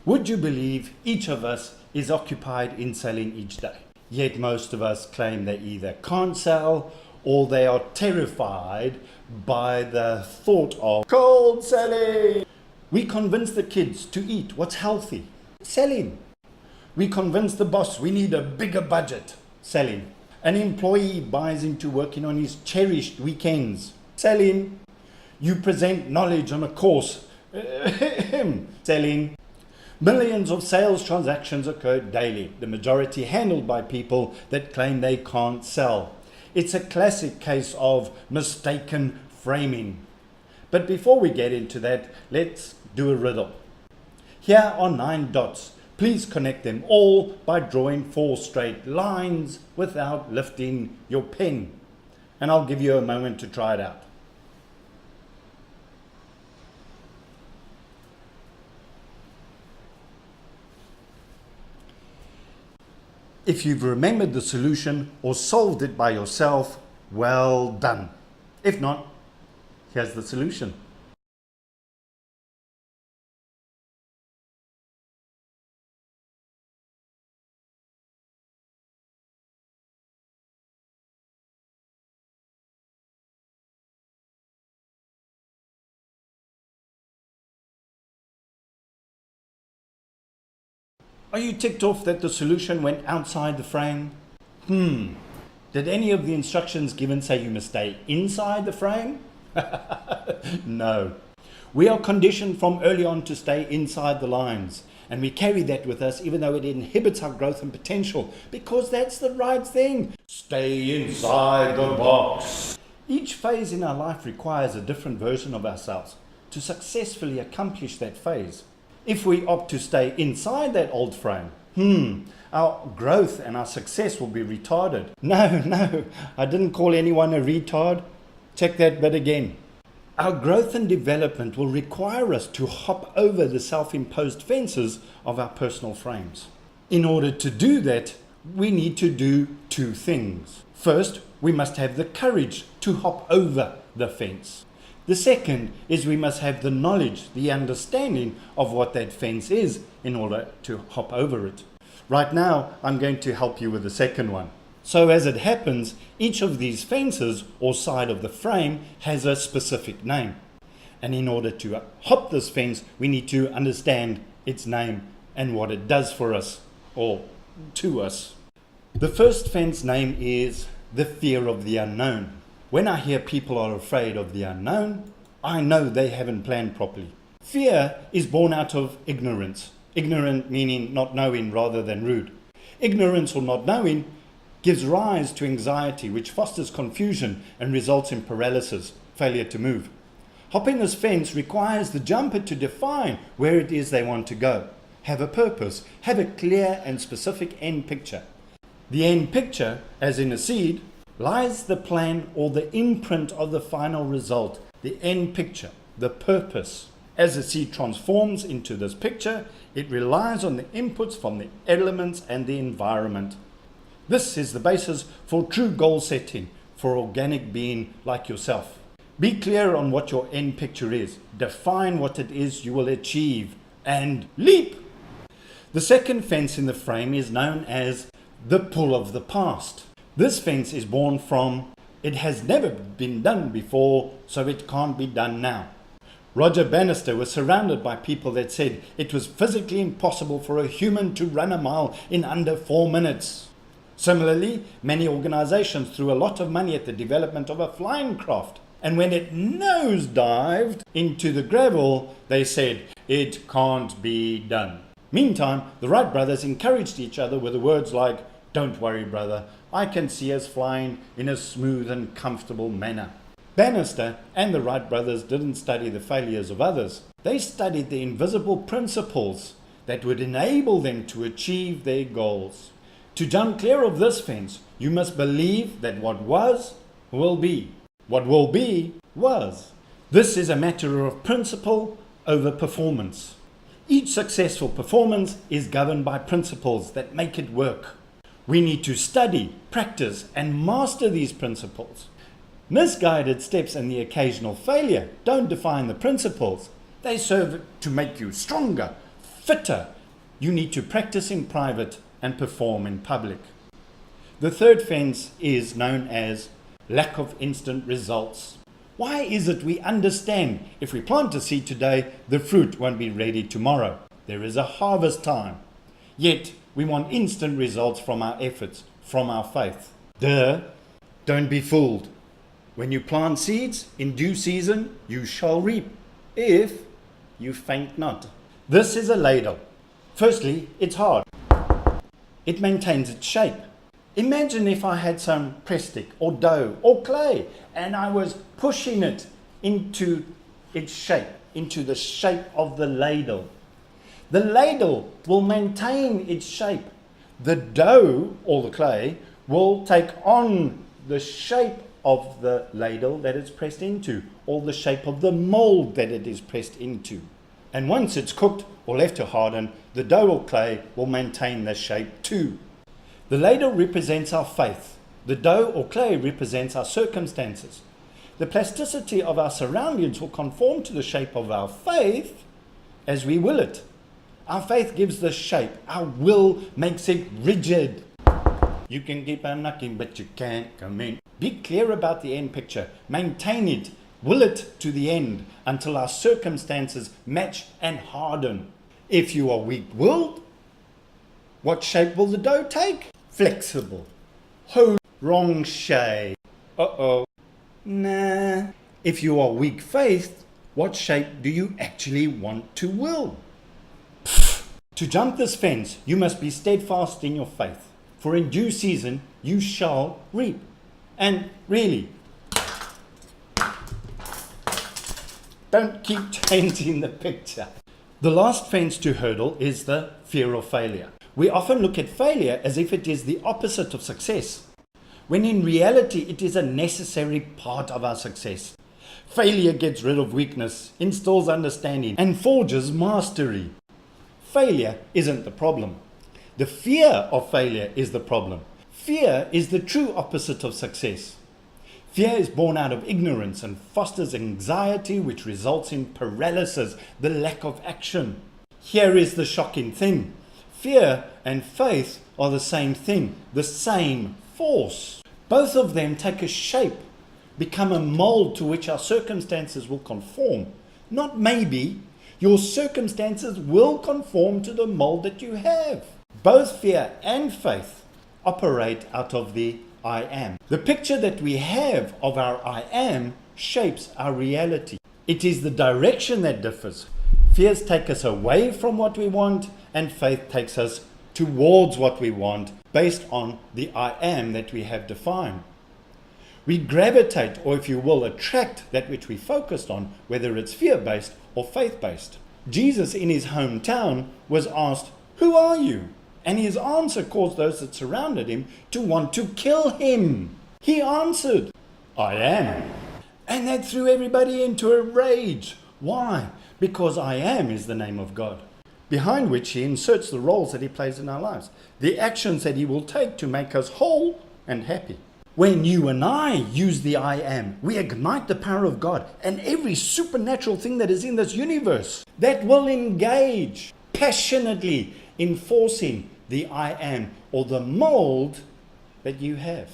Would you believe each of us is occupied in selling each day? Yet most of us claim they either can't sell or they are terrified by the thought of cold selling. We convince the kids to eat what's healthy. Selling. We convince the boss we need a bigger budget. Selling. An employee buys into working on his cherished weekends. Selling. You present knowledge on a course. Selling. Millions of sales transactions occur daily, the majority handled by people that claim they can't sell. It's a classic case of mistaken framing. But before we get into that, let's do a riddle. Here are 9 dots. Please connect them all by drawing 4 straight lines without lifting your pen. And I'll give you a moment to try it out. If you've remembered the solution or solved it by yourself, well done. If not, here's the solution. Are you ticked off that the solution went outside the frame? Did any of the instructions given say you must stay inside the frame? No. We are conditioned from early on to stay inside the lines, and we carry that with us even though it inhibits our growth and potential, because that's the right thing. Stay inside the box. Each phase in our life requires a different version of ourselves to successfully accomplish that phase. If we opt to stay inside that old frame, our growth and our success will be retarded. No, I didn't call anyone a retard. Check that bit again. Our growth and development will require us to hop over the self-imposed fences of our personal frames. In order to do that, we need to do 2 things. First, we must have the courage to hop over the fence. The second is we must have the knowledge, the understanding of what that fence is in order to hop over it. Right now, I'm going to help you with the second one. So as it happens, each of these fences or side of the frame has a specific name. And in order to hop this fence, we need to understand its name and what it does for us or to us. The first fence name is the fear of the unknown. When I hear people are afraid of the unknown, I know they haven't planned properly. Fear is born out of ignorance. Ignorant meaning not knowing rather than rude. Ignorance or not knowing gives rise to anxiety, which fosters confusion and results in paralysis, failure to move. Hopping this fence requires the jumper to define where it is they want to go, have a purpose, have a clear and specific end picture. The end picture, as in a seed, lies the plan or the imprint of the final result, the end picture, the purpose. As the seed transforms into this picture, it relies on the inputs from the elements and the environment. This is the basis for true goal setting for organic being like yourself. Be clear on what your end picture is. Define what it is you will achieve and leap. The second fence in the frame is known as the pull of the past. This fence is born from it has never been done before, so it can't be done now. Roger Bannister was surrounded by people that said it was physically impossible for a human to run a mile in under 4 minutes. Similarly, many organizations threw a lot of money at the development of a flying craft, and when it nosedived into the gravel, they said it can't be done. Meantime, the Wright brothers encouraged each other with the words like, "Don't worry, brother, I can see us flying in a smooth and comfortable manner." Bannister and the Wright brothers didn't study the failures of others. They studied the invisible principles that would enable them to achieve their goals. To jump clear of this fence, you must believe that what was, will be. What will be, was. This is a matter of principle over performance. Each successful performance is governed by principles that make it work. We need to study, practice, and master these principles. Misguided steps and the occasional failure don't define the principles. They serve to make you stronger, fitter, You need to practice in private and perform in public. The third fence is known as lack of instant results. Why is it we understand if we plant a seed today, the fruit won't be ready tomorrow? There is a harvest time. Yet we want instant results from our efforts, from our faith. Don't be fooled. When you plant seeds, in due season you shall reap, if you faint not. This is a ladle. Firstly, it's hard. It maintains its shape. Imagine if I had some press-stick or dough or clay and I was pushing it into its shape, into the shape of the ladle. The ladle will maintain its shape. The dough or the clay will take on the shape of the ladle that it's pressed into, or the shape of the mold that it is pressed into. And once it's cooked or left to harden, the dough or clay will maintain the shape too. The ladle represents our faith. The dough or clay represents our circumstances. The plasticity of our surroundings will conform to the shape of our faith as we will it. Our faith gives the shape. Our will makes it rigid. You can keep on knocking, but you can't come in. Be clear about the end picture. Maintain it. Will it to the end until our circumstances match and harden. If you are weak-willed, what shape will the dough take? Flexible. Wrong shade. Nah. If you are weak-faithed, what shape do you actually want to will? To jump this fence, you must be steadfast in your faith. For in due season you shall reap. And really, don't keep changing the picture. The last fence to hurdle is the fear of failure. We often look at failure as if it is the opposite of success, when in reality it is a necessary part of our success. Failure gets rid of weakness, instills understanding, and forges mastery. Failure isn't the problem. The fear of failure is the problem. Fear is the true opposite of success. Fear is born out of ignorance and fosters anxiety, which results in paralysis, the lack of action. Here is the shocking thing. Fear and faith are the same thing, the same force. Both of them take a shape, become a mold to which our circumstances will conform. Not maybe, your circumstances will conform to the mold that you have. Both fear and faith operate out of the I am. The picture that we have of our I am shapes our reality. It is the direction that differs. Fears take us away from what we want, and faith takes us towards what we want based on the I am that we have defined. We gravitate, or if you will, attract that which we focused on, whether it's fear-based or faith-based. Jesus in his hometown was asked, "Who are you?" And his answer caused those that surrounded him to want to kill him. He answered, "I am." And that threw everybody into a rage. Why? Because I am is the name of God, behind which he inserts the roles that he plays in our lives, the actions that he will take to make us whole and happy. When you and I use the I am, we ignite the power of God and every supernatural thing that is in this universe that will engage passionately enforcing the I am, or the mold that you have.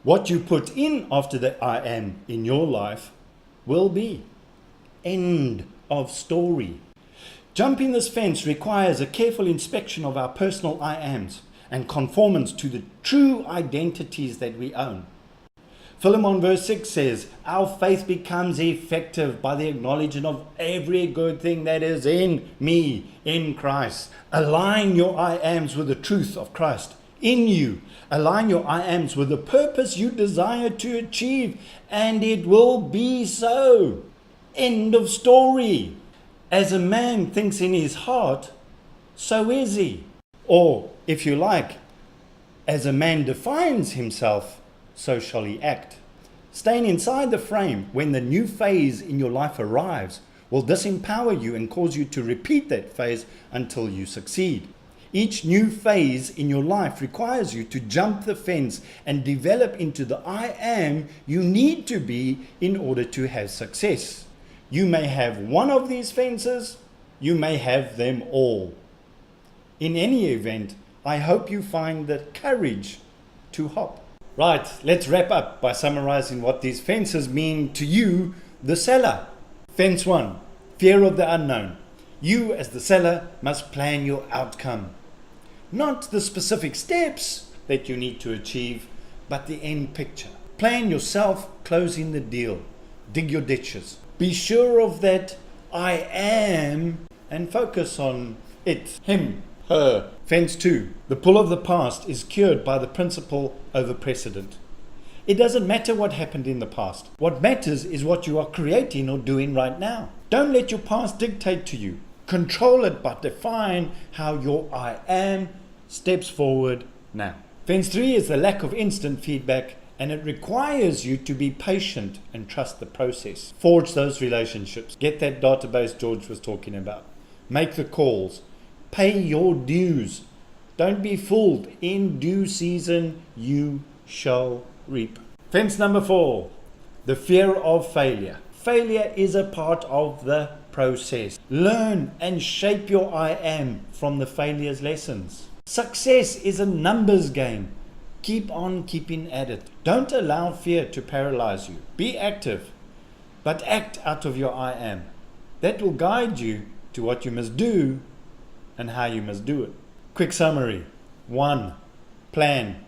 What you put in after the I am in your life will be. End of story. Jumping this fence requires a careful inspection of our personal I ams and conformance to the true identities that we own. Philemon verse 6 says, our faith becomes effective by the acknowledgement of every good thing that is in me, in Christ. Align your I ams with the truth of Christ in you. Align your I ams with the purpose you desire to achieve, and it will be so. End of story. As a man thinks in his heart, so is he. Or, if you like, as a man defines himself, so shall he act. Staying inside the frame when the new phase in your life arrives will disempower you and cause you to repeat that phase until you succeed. Each new phase in your life requires you to jump the fence and develop into the I am you need to be in order to have success. You may have one of these fences, you may have them all. In any event, I hope you find the courage to hop. Right, let's wrap up by summarizing what these fences mean to you, the seller. Fence 1, fear of the unknown. You as the seller must plan your outcome. Not the specific steps that you need to achieve, but the end picture. Plan yourself closing the deal. Dig your ditches. Be sure of that I am and focus on it, him, her. Fence 2. The pull of the past is cured by the principle over precedent. It doesn't matter what happened in the past. What matters is what you are creating or doing right now. Don't let your past dictate to you. Control it, but define how your I am steps forward now. Fence 3 is the lack of instant feedback, and it requires you to be patient and trust the process. Forge those relationships. Get that database George was talking about. Make the calls. Pay your dues. Don't be fooled. In due season, you shall reap. Fence number 4, the fear of failure. Failure is a part of the process. Learn and shape your I am from the failure's lessons. Success is a numbers game. Keep on keeping at it. Don't allow fear to paralyze you. Be active, but act out of your I am. That will guide you to what you must do and how you must do it. Quick summary. 1, plan.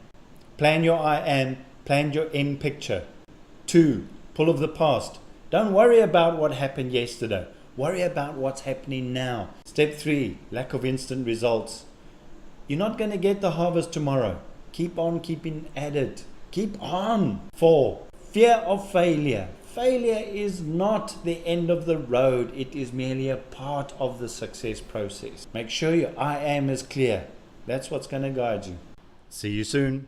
Plan your I am, plan your end picture. 2, pull of the past. Don't worry about what happened yesterday. Worry about what's happening now. Step 3, lack of instant results. You're not going to get the harvest tomorrow. Keep on keeping at it. Keep on. 4, fear of failure. Failure is not the end of the road. It is merely a part of the success process. Make sure your I am is clear. That's what's going to guide you. See you soon.